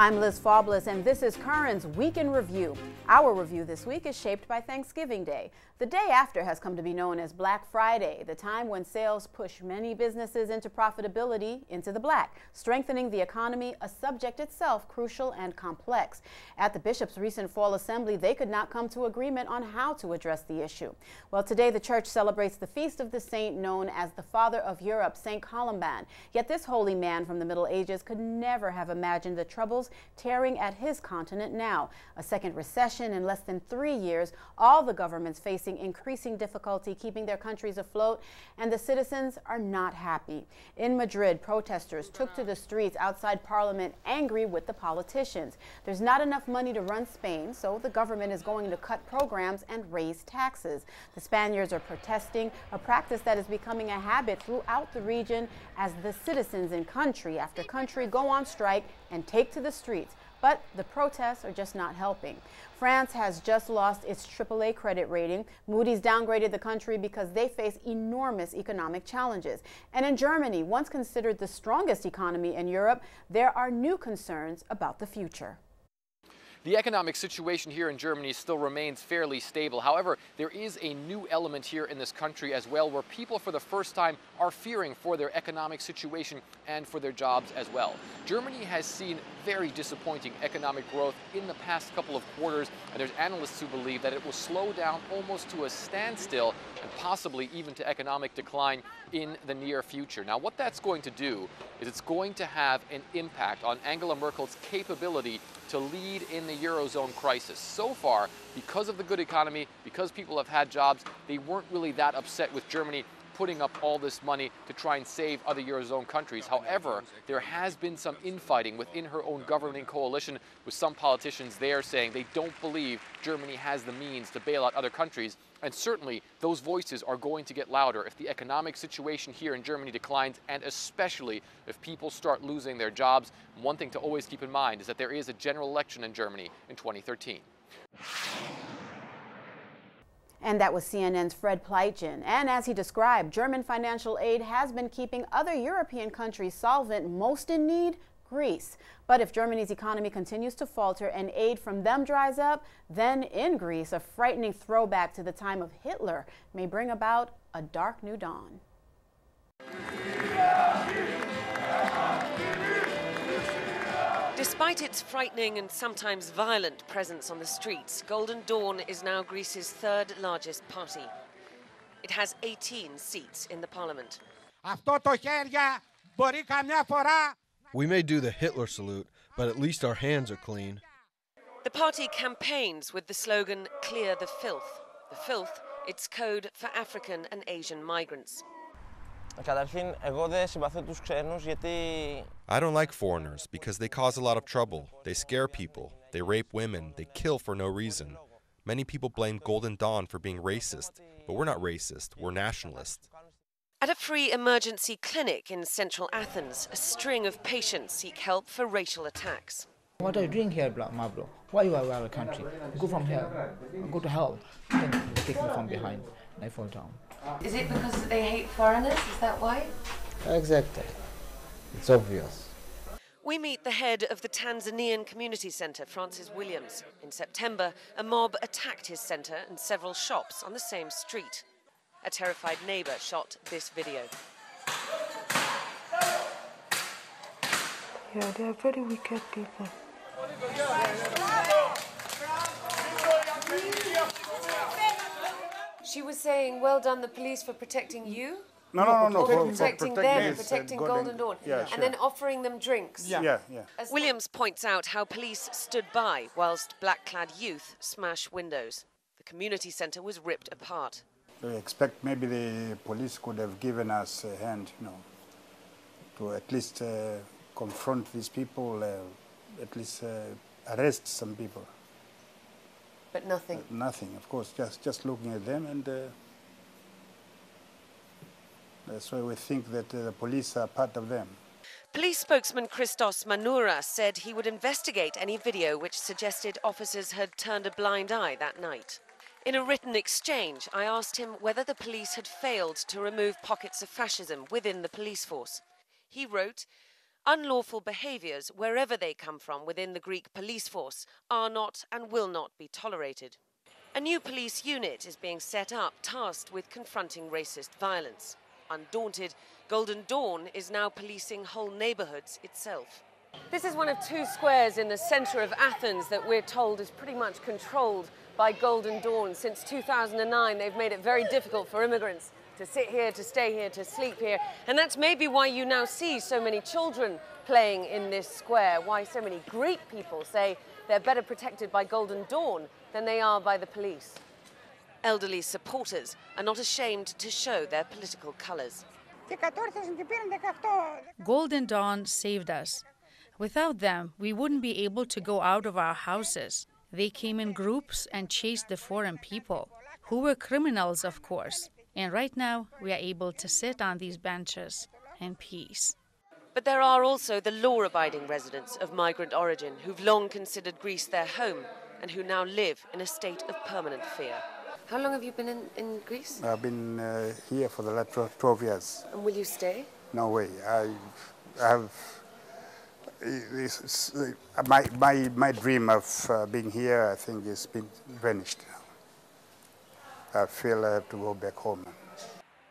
I'm Liz Faublas, and this is Curran's Week in Review. Our review this week is shaped by Thanksgiving Day. The day after has come to be known as Black Friday, the time when sales push many businesses into profitability, into the black, strengthening the economy, a subject itself crucial and complex. At the Bishop's recent fall assembly, they could not come to agreement on how to address the issue. Well, today the church celebrates the feast of the saint known as the Father of Europe, St. Columban. Yet this holy man from the Middle Ages could never have imagined the troubles tearing at his continent now. A second recession in less than 3 years, all the governments facing increasing difficulty keeping their countries afloat, and the citizens are not happy. In Madrid, protesters took to the streets outside Parliament angry with the politicians. There's not enough money to run Spain, so the government is going to cut programs and raise taxes. The Spaniards are protesting, a practice that is becoming a habit throughout the region as the citizens in country after country go on strike and take to the streets. But the protests are just not helping. France has just lost its AAA credit rating. Moody's downgraded the country because they face enormous economic challenges. And in Germany, once considered the strongest economy in Europe, there are new concerns about the future. The economic situation here in Germany still remains fairly stable. However, there is a new element here in this country as well, where people for the first time are fearing for their economic situation and for their jobs as well. Germany has seen very disappointing economic growth in the past couple of quarters, and there's analysts who believe that it will slow down almost to a standstill and possibly even to economic decline in the near future. Now, what that's going to do is it's going to have an impact on Angela Merkel's capability to lead in the Eurozone crisis. So far, because of the good economy, because people have had jobs, they weren't really that upset with Germany putting up all this money to try and save other Eurozone countries. However, there has been some infighting within her own governing coalition, with some politicians there saying they don't believe Germany has the means to bail out other countries. And certainly those voices are going to get louder if the economic situation here in Germany declines, and especially if people start losing their jobs. One thing to always keep in mind is that there is a general election in Germany in 2013. And that was CNN's Fred Pleitgen. And as he described, German financial aid has been keeping other European countries solvent, most in need, Greece. But if Germany's economy continues to falter and aid from them dries up, then in Greece, a frightening throwback to the time of Hitler may bring about a dark new dawn. Despite its frightening and sometimes violent presence on the streets, Golden Dawn is now Greece's third largest party. It has 18 seats in the parliament. We may do the Hitler salute, but at least our hands are clean. The party campaigns with the slogan, "Clear the filth." The filth, its code for African and Asian migrants. I don't like foreigners because they cause a lot of trouble. They scare people, they rape women, they kill for no reason. Many people blame Golden Dawn for being racist, but we're not racist, we're nationalists. At a free emergency clinic in central Athens, a string of patients seek help for racial attacks. What are you doing here, my bro? Why you are out of the country? Go from here. Go to hell. Then they take me from behind and I fall down. Is it because they hate foreigners? Is that why? Exactly. It's obvious. We meet the head of the Tanzanian Community Centre, Francis Williams. In September, a mob attacked his centre and several shops on the same street. A terrified neighbour shot this video. Yeah, they are very wicked people. She was saying, well done the police for protecting you? No. For protecting them, protecting Golden Dawn. Yeah, and then offering them drinks. Yeah. Williams points out how police stood by whilst black-clad youth smash windows. The community centre was ripped apart. We expect maybe the police could have given us a hand, to at least confront these people, at least arrest some people. But nothing? Nothing, of course, just looking at them, and that's why we think that the police are part of them. Police spokesman Christos Manoura said he would investigate any video which suggested officers had turned a blind eye that night. In a written exchange, I asked him whether the police had failed to remove pockets of fascism within the police force. He wrote, Unlawful behaviours, wherever they come from within the Greek police force, are not and will not be tolerated. A new police unit is being set up, tasked with confronting racist violence. Undaunted, Golden Dawn is now policing whole neighbourhoods itself. This is one of two squares in the centre of Athens that we're told is pretty much controlled by Golden Dawn. Since 2009, they've made it very difficult for immigrants to sit here, to stay here, to sleep here. And that's maybe why you now see so many children playing in this square, why so many Greek people say they're better protected by Golden Dawn than they are by the police. Elderly supporters are not ashamed to show their political colours. Golden Dawn saved us. Without them, we wouldn't be able to go out of our houses. They came in groups and chased the foreign people, who were criminals, of course. And right now, we are able to sit on these benches in peace. But there are also the law-abiding residents of migrant origin who've long considered Greece their home and who now live in a state of permanent fear. How long have you been in Greece? I've been here for the last 12 years. And will you stay? No way. I have my dream of being here, I think, has been vanished. I feel I have to go back home.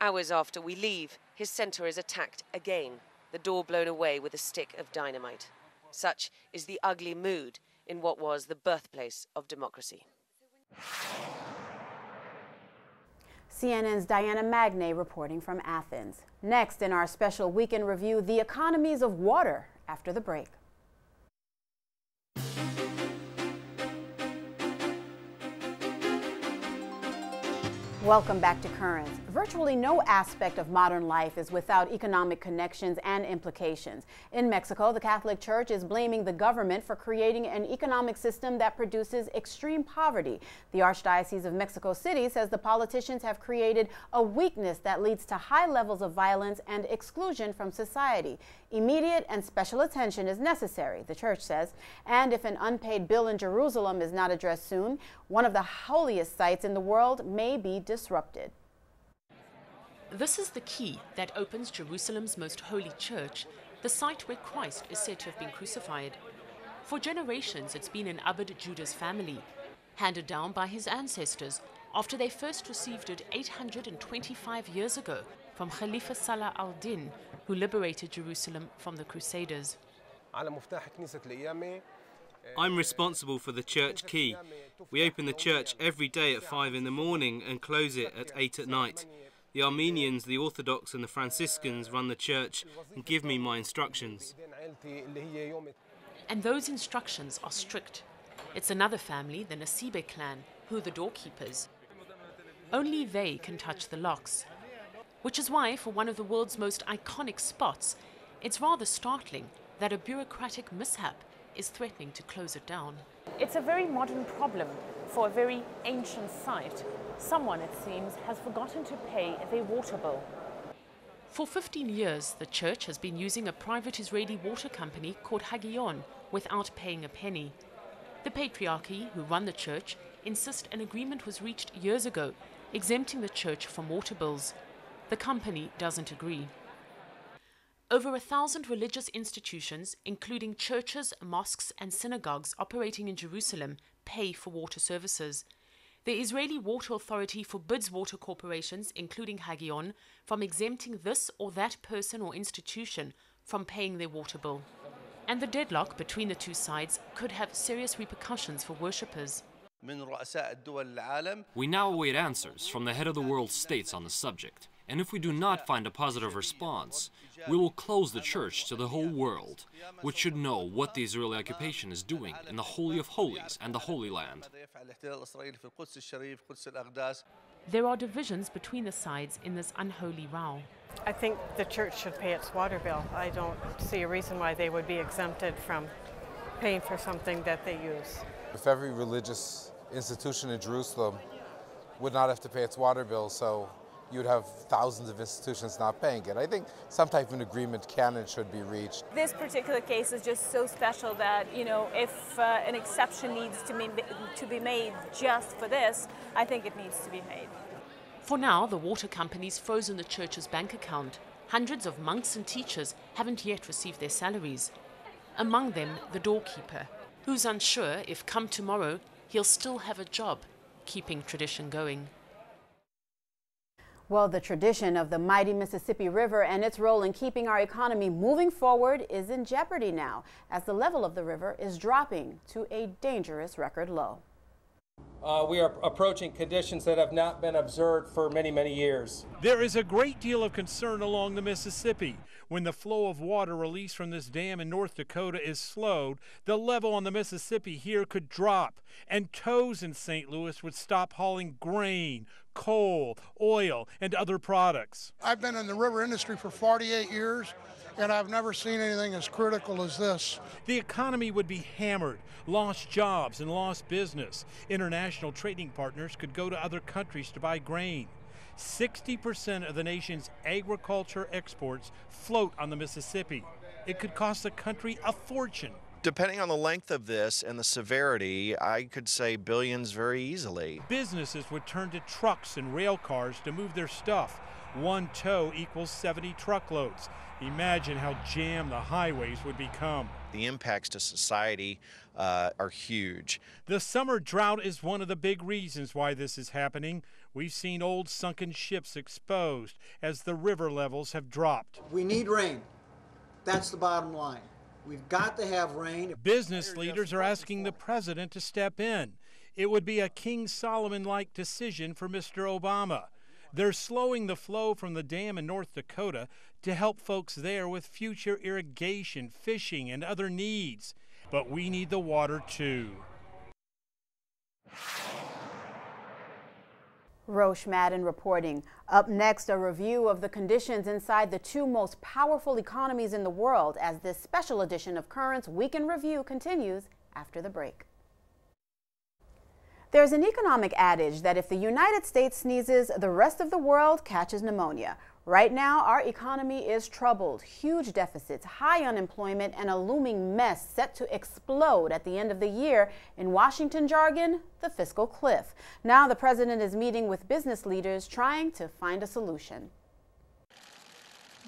Hours after we leave, his centre is attacked again, the door blown away with a stick of dynamite. Such is the ugly mood in what was the birthplace of democracy. CNN's Diana Magne reporting from Athens. Next in our special weekend review, the economies of water after the break. Welcome back to Currents. Virtually no aspect of modern life is without economic connections and implications. In Mexico, the Catholic Church is blaming the government for creating an economic system that produces extreme poverty. The Archdiocese of Mexico City says the politicians have created a weakness that leads to high levels of violence and exclusion from society. Immediate and special attention is necessary, the church says, and if an unpaid bill in Jerusalem is not addressed soon, one of the holiest sites in the world may be disrupted. This is the key that opens Jerusalem's most holy church, the site where Christ is said to have been crucified. For generations, it's been in Abd Judah's family, handed down by his ancestors after they first received it 825 years ago from Khalifa Salah al-Din, who liberated Jerusalem from the Crusaders. I'm responsible for the church key. We open the church every day at 5 in the morning and close it at 8 at night. The Armenians, the Orthodox and the Franciscans run the church and give me my instructions. And those instructions are strict. It's another family, the Nasibe clan, who are the doorkeepers. Only they can touch the locks. Which is why, for one of the world's most iconic spots, it's rather startling that a bureaucratic mishap is threatening to close it down. It's a very modern problem for a very ancient site. Someone, it seems, has forgotten to pay their water bill. For 15 years, the church has been using a private Israeli water company called Hagion without paying a penny. The patriarchy, who run the church, insist an agreement was reached years ago, exempting the church from water bills. The company doesn't agree. Over 1,000 religious institutions, including churches, mosques and synagogues operating in Jerusalem, pay for water services. The Israeli Water Authority forbids water corporations, including Hagion, from exempting this or that person or institution from paying their water bill. And the deadlock between the two sides could have serious repercussions for worshippers. We now await answers from the head of the world states on the subject. And if we do not find a positive response, we will close the church to the whole world, which should know what the Israeli occupation is doing in the Holy of Holies and the Holy Land. There are divisions between the sides in this unholy row. I think the church should pay its water bill. I don't see a reason why they would be exempted from paying for something that they use. If every religious institution in Jerusalem would not have to pay its water bill, so you would have thousands of institutions not paying it. I think some type of an agreement can and should be reached. This particular case is just so special that, you know, if an exception needs to be made just for this, I think it needs to be made. For now, the water company's frozen the church's bank account. Hundreds of monks and teachers haven't yet received their salaries. Among them, the doorkeeper, who's unsure if come tomorrow he'll still have a job, keeping tradition going. Well, the tradition of the mighty Mississippi River and its role in keeping our economy moving forward is in jeopardy now, as the level of the river is dropping to a dangerous record low. We are approaching conditions that have not been observed for many, many years. There is a great deal of concern along the Mississippi. When the flow of water released from this dam in North Dakota is slowed, the level on the Mississippi here could drop, and tows in St. Louis would stop hauling grain, coal, oil, and other products. I've been in the river industry for 48 years, and I've never seen anything as critical as this. The economy would be hammered, lost jobs and lost business. International trading partners could go to other countries to buy grain. 60% of the nation's agriculture exports float on the Mississippi. It could cost the country a fortune. Depending on the length of this and the severity, I could say billions very easily. Businesses would turn to trucks and rail cars to move their stuff. One tow equals 70 truckloads. Imagine how jammed the highways would become. The impacts to society are huge. The summer drought is one of the big reasons why this is happening. We've seen old sunken ships exposed as the river levels have dropped. We need rain. That's the bottom line. We've got to have rain. Business leaders are asking the president to step in. It would be a King Solomon-like decision for Mr. Obama. They're slowing the flow from the dam in North Dakota to help folks there with future irrigation, fishing, and other needs. But we need the water too. Roche Madden reporting. Up next, a review of the conditions inside the two most powerful economies in the world as this special edition of Currents Week in Review continues after the break. There's an economic adage that if the United States sneezes, the rest of the world catches pneumonia. Right now, our economy is troubled. Huge deficits, high unemployment, and a looming mess set to explode at the end of the year. In Washington jargon, the fiscal cliff. Now the president is meeting with business leaders trying to find a solution.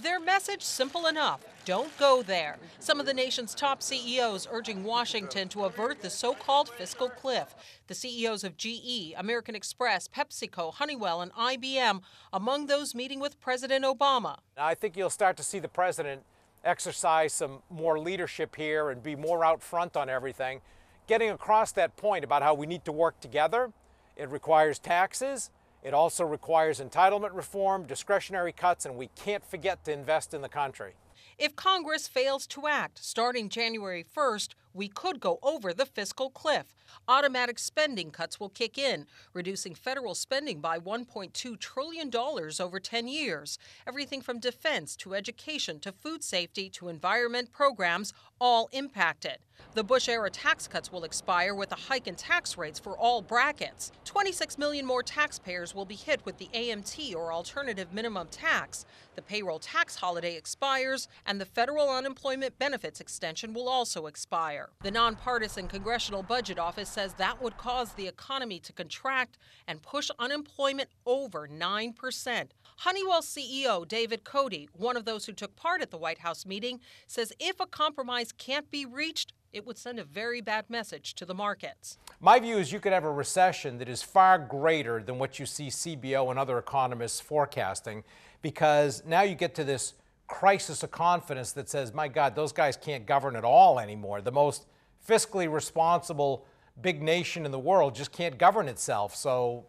Their message simple enough. Don't go there. Some of the nation's top CEOs urging Washington to avert the so-called fiscal cliff. The CEOs of GE, American Express, PepsiCo, Honeywell, and IBM among those meeting with President Obama. I think you'll start to see the president exercise some more leadership here and be more out front on everything, getting across that point about how we need to work together. It requires taxes. It also requires entitlement reform, discretionary cuts, and we can't forget to invest in the country. If Congress fails to act, starting January 1st, we could go over the fiscal cliff. Automatic spending cuts will kick in, reducing federal spending by $1.2 trillion over 10 years. Everything from defense to education to food safety to environment programs, all impacted. The Bush-era tax cuts will expire with a hike in tax rates for all brackets. 26 million more taxpayers will be hit with the AMT or alternative minimum tax. The payroll tax holiday expires, and the federal unemployment benefits extension will also expire. The nonpartisan Congressional Budget Office says that would cause the economy to contract and push unemployment over 9%. Honeywell CEO David Cote, one of those who took part at the White House meeting, says if a compromise can't be reached, it would send a very bad message to the markets. My view is you could have a recession that is far greater than what you see CBO and other economists forecasting, because now you get to this crisis of confidence that says, my God, those guys can't govern at all anymore. The most fiscally responsible big nation in the world just can't govern itself. So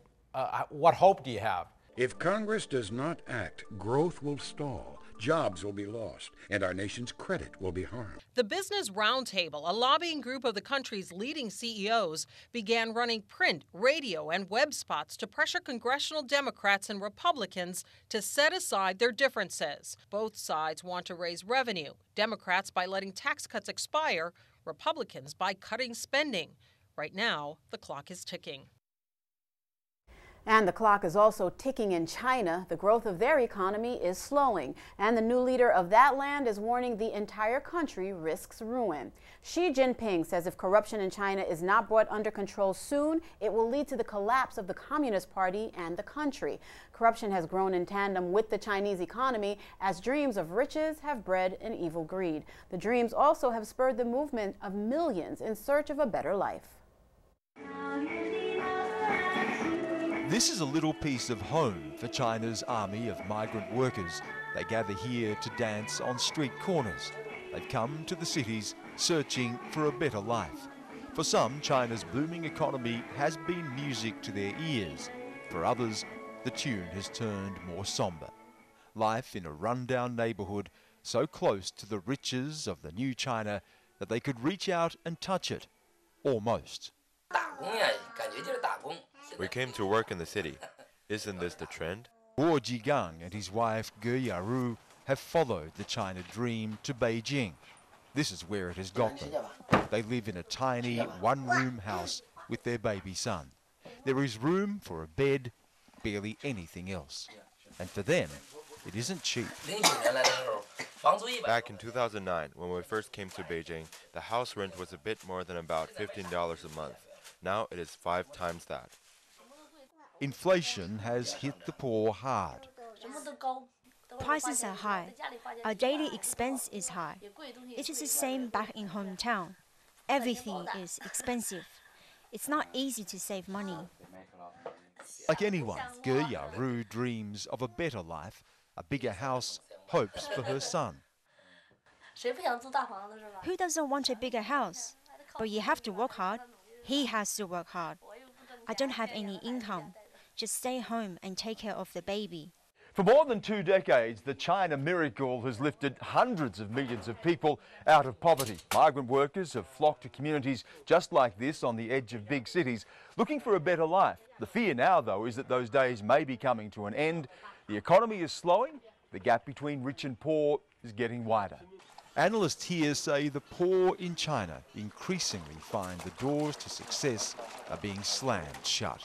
what hope do you have? If Congress does not act, growth will stall, jobs will be lost, and our nation's credit will be harmed. The Business Roundtable, a lobbying group of the country's leading CEOs, began running print, radio, and web spots to pressure congressional Democrats and Republicans to set aside their differences. Both sides want to raise revenue, Democrats by letting tax cuts expire, Republicans by cutting spending. Right now, the clock is ticking. And the clock is also ticking in China. The growth of their economy is slowing, and the new leader of that land is warning the entire country risks ruin. Xi Jinping says if corruption in China is not brought under control soon, it will lead to the collapse of the Communist Party and the country. Corruption has grown in tandem with the Chinese economy as dreams of riches have bred an evil greed. The dreams also have spurred the movement of millions in search of a better life. This is a little piece of home for China's army of migrant workers. They gather here to dance on street corners. They've come to the cities searching for a better life. For some, China's booming economy has been music to their ears. For others, the tune has turned more somber. Life in a rundown neighborhood so close to the riches of the new China that they could reach out and touch it, almost. We came to work in the city. Isn't this the trend? Guo Jigang and his wife Ge Yaru have followed the China dream to Beijing. This is where it has got them. They live in a tiny one-room house with their baby son. There is room for a bed, barely anything else. And for them, it isn't cheap. Back in 2009, when we first came to Beijing, the house rent was a bit more than about $15 a month. Now it is 5 times that. Inflation has hit the poor hard. Prices are high. Our daily expense is high. It is the same back in hometown. Everything is expensive. It's not easy to save money. Like anyone, Ge Yaru dreams of a better life, a bigger house, hopes for her son. Who doesn't want a bigger house? But you have to work hard. He has to work hard. I don't have any income. Just stay home and take care of the baby. For more than 2 decades, the China miracle has lifted hundreds of millions of people out of poverty. Migrant workers have flocked to communities just like this on the edge of big cities, looking for a better life. The fear now, though, is that those days may be coming to an end. The economy is slowing. The gap between rich and poor is getting wider. Analysts here say the poor in China increasingly find the doors to success are being slammed shut.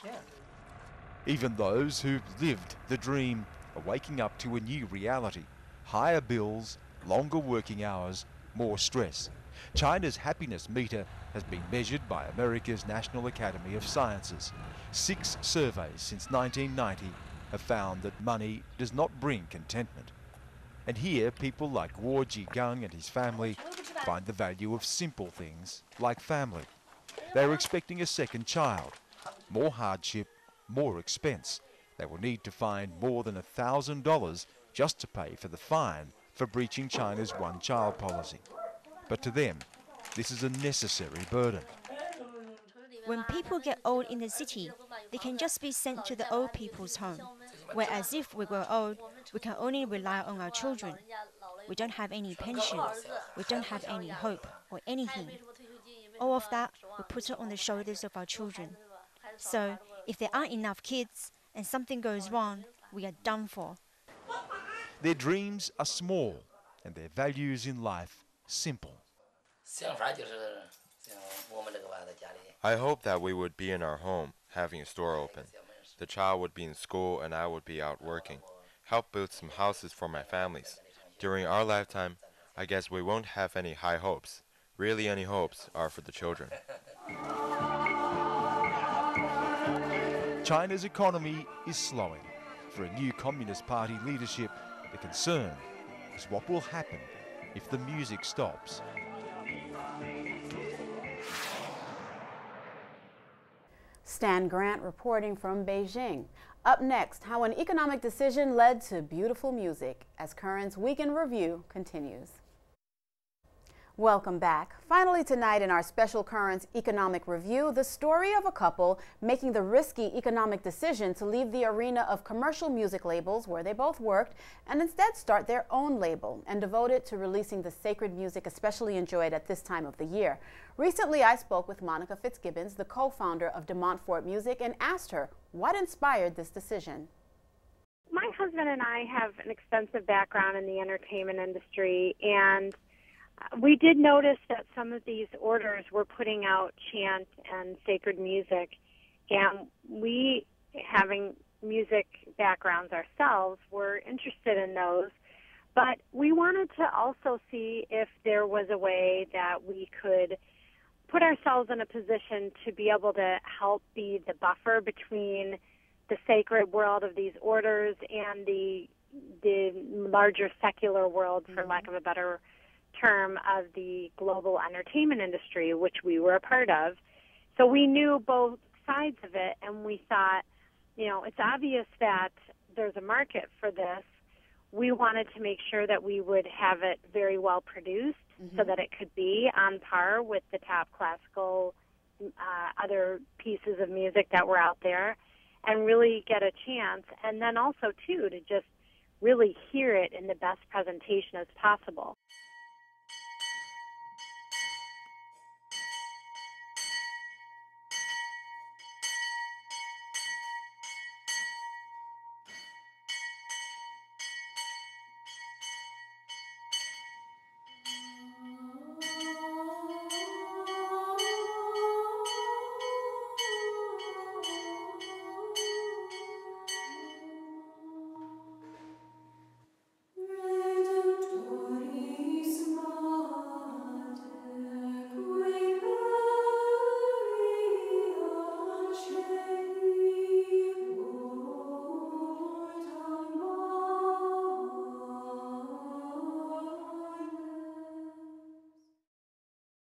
Even those who've lived the dream are waking up to a new reality. Higher bills, longer working hours, more stress. China's happiness meter has been measured by America's National Academy of Sciences. 6 surveys since 1990 have found that money does not bring contentment. And here, people like Guo Jigang and his family find the value of simple things like family. They're expecting a second child. More hardship, more expense. They will need to find more than $1,000 just to pay for the fine for breaching China's one-child policy. But to them, this is a necessary burden. When people get old in the city, they can just be sent to the old people's home. Whereas if we grow old, we can only rely on our children. We don't have any pensions. We don't have any hope or anything. All of that, we put it on the shoulders of our children. So, if there aren't enough kids and something goes wrong, we are done for. Their dreams are small and their values in life simple. I hope that we would be in our home, having a store open. The child would be in school and I would be out working. Help build some houses for my families. During our lifetime, I guess we won't have any high hopes. Really, any hopes are for the children. China's economy is slowing. For a new Communist Party leadership, the concern is what will happen if the music stops. Stan Grant reporting from Beijing. Up next, how an economic decision led to beautiful music as Current's Week in Review continues. Welcome back. Finally tonight in our special Currents Economic Review, the story of a couple making the risky economic decision to leave the arena of commercial music labels where they both worked and instead start their own label and devote it to releasing the sacred music especially enjoyed at this time of the year. Recently, I spoke with Monica Fitzgibbons, the co-founder of De Montfort Music, and asked her what inspired this decision. My husband and I have an extensive background in the entertainment industry, and we did notice that some of these orders were putting out chant and sacred music, and we having music backgrounds ourselves, were interested in those. But we wanted to also see if there was a way that we could put ourselves in a position to be able to help be the buffer between the sacred world of these orders and the larger secular world, for lack of a better term, of the global entertainment industry, which we were a part of. So we knew both sides of it, and we thought, it's obvious that there's a market for this. We wanted to make sure that we would have it very well produced so that it could be on par with the top classical other pieces of music that were out there, and really get a chance. And then also, too, to just really hear it in the best presentation as possible.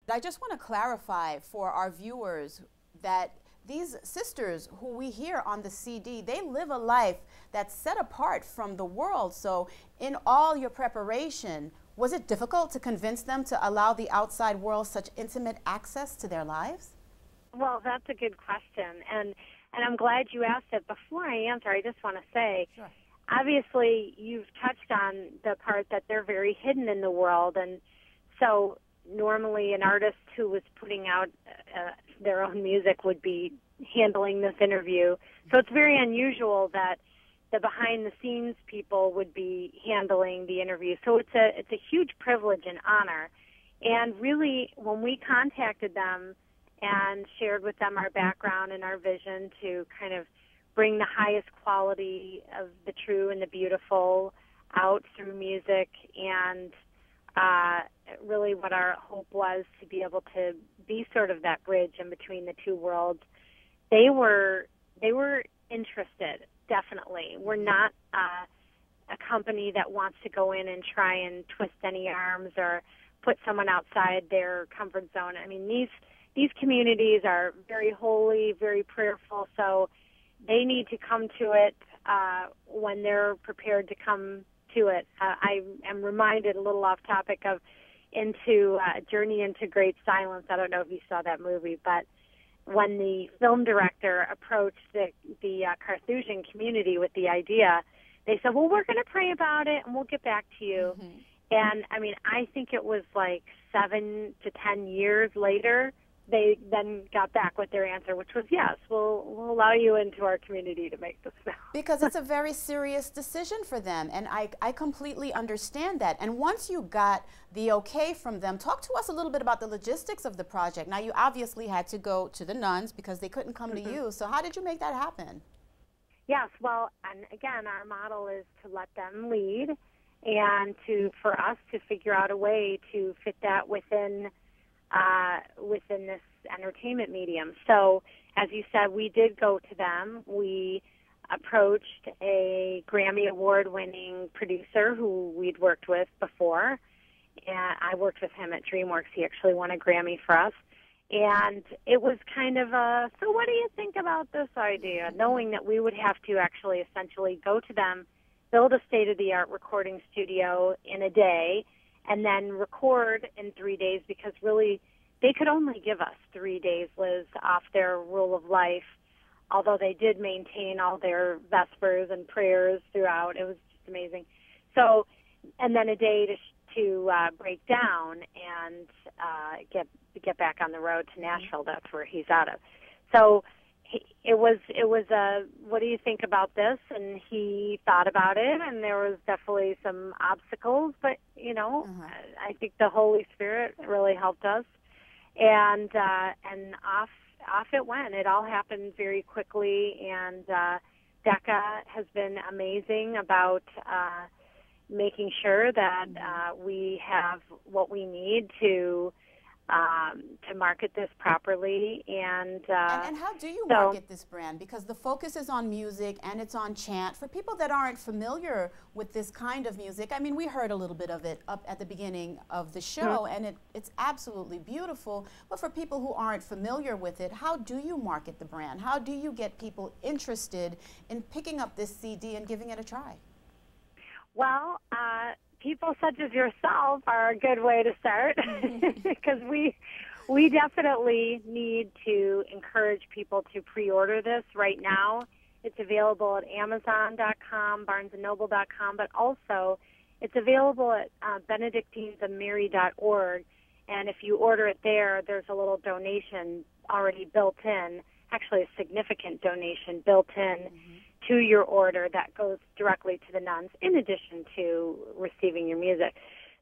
I just want to clarify for our viewers that these sisters who we hear on the CD, they live a life that's set apart from the world. So in all your preparation, was it difficult to convince them to allow the outside world such intimate access to their lives? Well, that's a good question, and I'm glad you asked it. Before I answer, I just want to say, sure. Obviously, you've touched on the part that they're very hidden in the world, and so normally an artist who was putting out their own music would be handling this interview. So it's very unusual that the behind-the-scenes people would be handling the interview. So it's a huge privilege and honor. And really, when we contacted them and shared with them our background and our vision to kind of bring the highest quality of the true and the beautiful out through music, and really what our hope was to be able to be sort of that bridge in between the two worlds, they were interested, definitely. We're not a company that wants to go in and try and twist any arms or put someone outside their comfort zone. I mean, these communities are very holy, very prayerful, so they need to come to it when they're prepared to come to it. I am reminded, a little off topic, of Journey into Great Silence. I don't know if you saw that movie, but when the film director approached the Carthusian community with the idea, they said, well, we're going to pray about it and we'll get back to you. Mm-hmm. And I mean, I think it was like 7 to 10 years later, they then got back with their answer, which was, yes, we'll allow you into our community to make this film. Because it's a very serious decision for them, and I completely understand that. And once you got the okay from them, talk to us a little bit about the logistics of the project. Now, you obviously had to go to the nuns because they couldn't come to you, so how did you make that happen? Yes, well, and again, our model is to let them lead and for us to figure out a way to fit that within this entertainment medium. So, as you said, we did go to them. We approached a Grammy Award-winning producer who we'd worked with before, and I worked with him at DreamWorks. He actually won a Grammy for us. And it was kind of so what do you think about this idea? Knowing that we would have to actually essentially go to them, build a state-of-the-art recording studio in a day, and then record in 3 days, because really they could only give us 3 days, Liz, off their rule of life, although they did maintain all their Vespers and prayers throughout. It was just amazing. So, and then a day to break down and get back on the road to Nashville. That's where he's out of. So it was what do you think about this? And he thought about it, and there was definitely some obstacles, but I think the Holy Spirit really helped us, and off it went. It all happened very quickly, and Decca has been amazing about making sure that we have what we need to market this properly. And how do you market this brand? Because the focus is on music and it's on chant. For people that aren't familiar with this kind of music, I mean, we heard a little bit of it up at the beginning of the show, and it's absolutely beautiful. But for people who aren't familiar with it, how do you market the brand? How do you get people interested in picking up this CD and giving it a try? Well, people such as yourself are a good way to start, because we definitely need to encourage people to pre-order this right now. It's available at Amazon.com, BarnesandNoble.com, but also it's available at benedictinesofmary.org. And if you order it there, there's a little donation already built in, actually a significant donation built in to your order that goes directly to the nuns, in addition to receiving your music.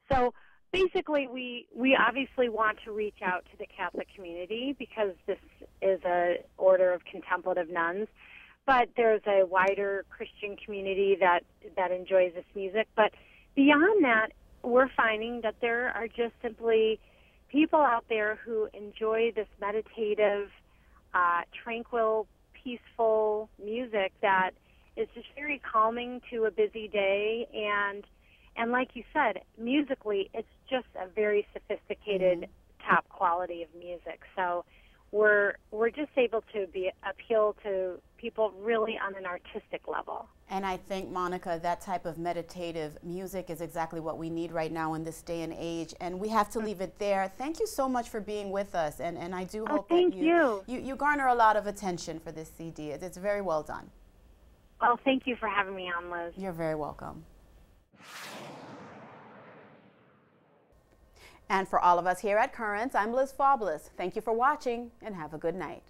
So basically, we obviously want to reach out to the Catholic community because this is an order of contemplative nuns, but there's a wider Christian community that enjoys this music. But beyond that, we're finding that there are just simply people out there who enjoy this meditative, tranquil, peaceful music that is just very calming to a busy day, and like you said, musically it's just a very sophisticated top quality of music. So we're just able to appeal to people really on an artistic level. And I think, Monica, that type of meditative music is exactly what we need right now in this day and age, and we have to leave it there. Thank you so much for being with us, and I do hope that you garner a lot of attention for this CD. It's very well done. Well, thank you for having me on, Liz. You're very welcome. And for all of us here at Currents, I'm Liz Faublas. Thank you for watching, and have a good night.